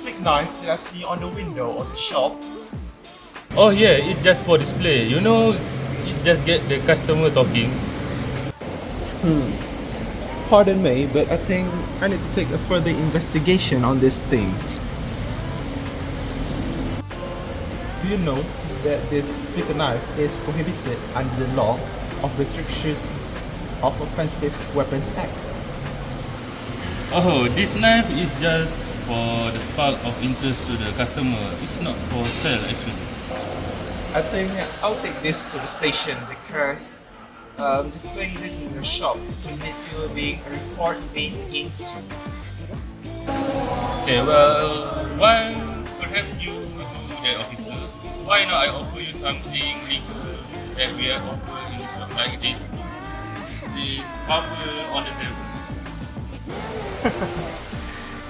flick knife that I see on the window of the shop? Oh yeah, it's just for display. It just get the customer talking. Pardon me, but I think I need to take a further investigation on this thing. Do you know that this flick knife is prohibited under the law of restrictions of offensive weapons act? Oh, this knife is just for the spark of interest to the customer. It's not for sale actually. I think I'll take this to the station because displaying this in the shop to lead to being a report being against you. Okay, well, why perhaps you do that, officer? Why not I offer you something legal that we have offered in shop like this? This cover on the table.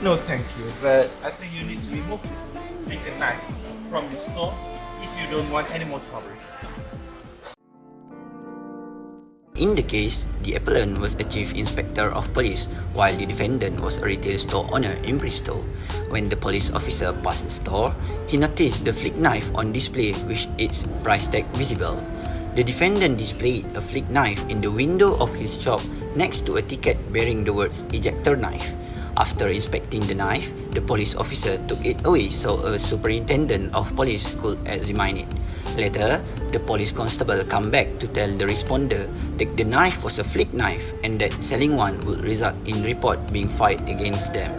No, thank you, but I think you need to remove this flick knife from the store if you don't want any more trouble. In the case, the appellant was a chief inspector of police while the defendant was a retail store owner in Bristol. When the police officer passed the store, he noticed the flick knife on display with its price tag visible. The defendant displayed a flick knife in the window of his shop next to a ticket bearing the words ejector knife. After inspecting the knife, the police officer took it away so a superintendent of police could examine it. Later, the police constable come back to tell the responder that the knife was a flick knife and that selling one would result in report being filed against them.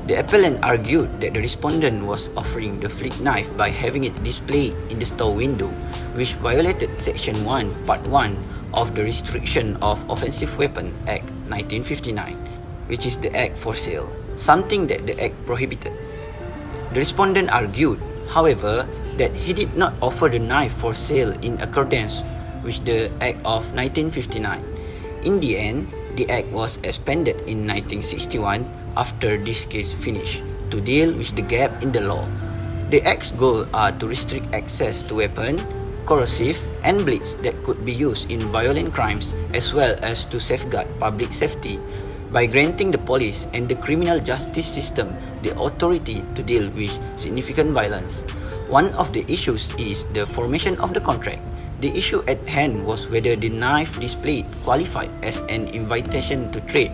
The appellant argued that the respondent was offering the flick knife by having it displayed in the store window, which violated Section 1, Part 1 of the Restriction of Offensive Weapon Act 1959, which is the act for sale, something that the act prohibited. The respondent argued, however, that he did not offer the knife for sale in accordance with the Act of 1959. In the end, the Act was expanded in 1961 after this case finished to deal with the gap in the law. The Act's goals are to restrict access to weapons, corrosive, and bullets that could be used in violent crimes as well as to safeguard public safety by granting the police and the criminal justice system the authority to deal with significant violence. One of the issues is the formation of the contract. The issue at hand was whether the knife displayed qualified as an invitation to trade,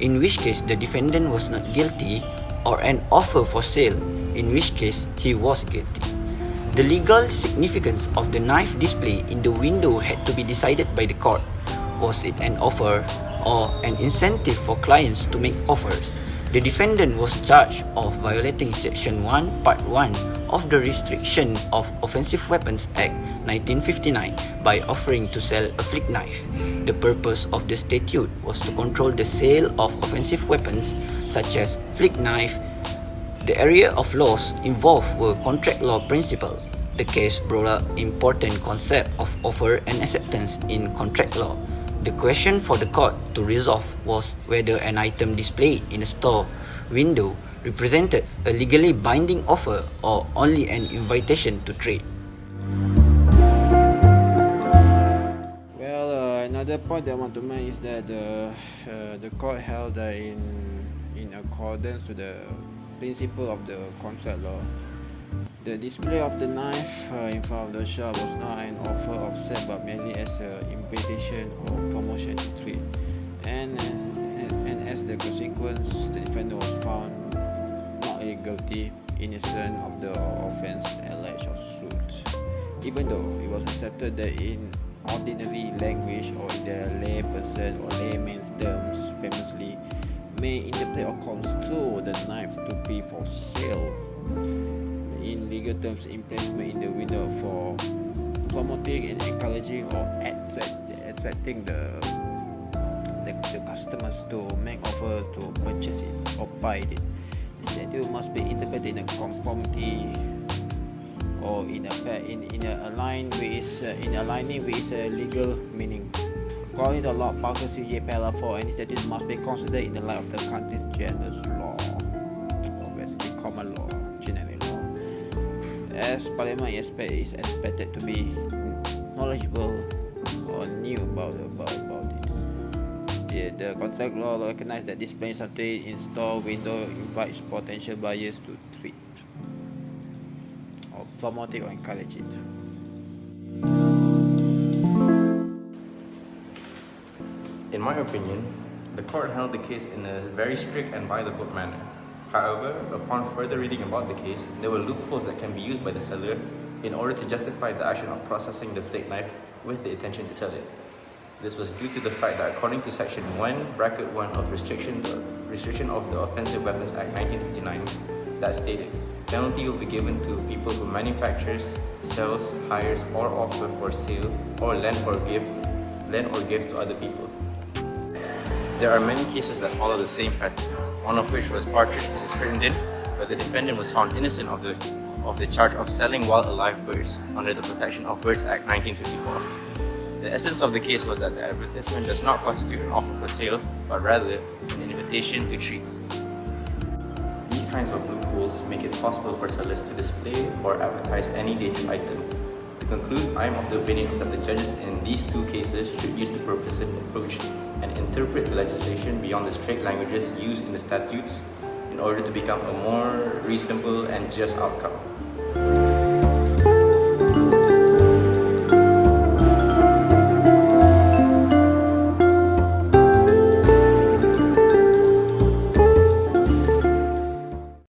in which case the defendant was not guilty, or an offer for sale, in which case he was guilty. The legal significance of the knife display in the window had to be decided by the court. Was it an offer or an incentive for clients to make offers? The defendant was charged of violating Section 1, Part 1 of the Restriction of Offensive Weapons Act 1959 by offering to sell a flick knife. The purpose of the statute was to control the sale of offensive weapons such as flick knife. The area of laws involved were contract law principles. The case brought up important concept of offer and acceptance in contract law. The question for the court to resolve was whether an item displayed in a store window represented a legally binding offer or only an invitation to trade. Well, another point that I want to make is that the court held that in accordance to the principle of the contract law, the display of the knife in front of the shop was not an offer of sale but merely as an invitation or promotion to trade. And as the consequence, the defendant was found not guilty, innocent of the offence alleged or suit, even though it was accepted that in ordinary language or in the lay person or layman's terms famously may interpret or construe the knife to be for sale. In legal terms, emplacement in the window for promoting and encouraging or attracting the customers to make offer to purchase it or buy it. The statute must be interpreted in a conformity or in aligning with its legal meaning. According to law, Parker CJ Paragraph 4, any statute must be considered in the light of the country's general law, or basically common law, generic law. As Parliament is expected to be knowledgeable or knew about it. The contract law recognizes that displaying something in store window invites potential buyers to tweet or promote it or encourage it. In my opinion, the court held the case in a very strict and by-the-book manner. However, upon further reading about the case, there were loopholes that can be used by the seller in order to justify the action of processing the flake knife with the intention to sell it. This was due to the fact that according to Section 1(1) of Restriction of the Offensive Weapons Act 1959, that stated, penalty will be given to people who manufactures, sells, hires, or offer for sale or lend or give to other people. There are many cases that follow the same pattern, one of which was Partridge vs. Crittenden, where the defendant was found innocent of the charge of selling while alive birds under the Protection of Birds Act 1954. The essence of the case was that the advertisement does not constitute an offer for sale, but rather an invitation to treat. These kinds of loopholes make it possible for sellers to display or advertise any dangerous item. To conclude, I am of the opinion that the judges in these two cases should use the purposive approach and interpret the legislation beyond the strict languages used in the statutes in order to become a more reasonable and just outcome.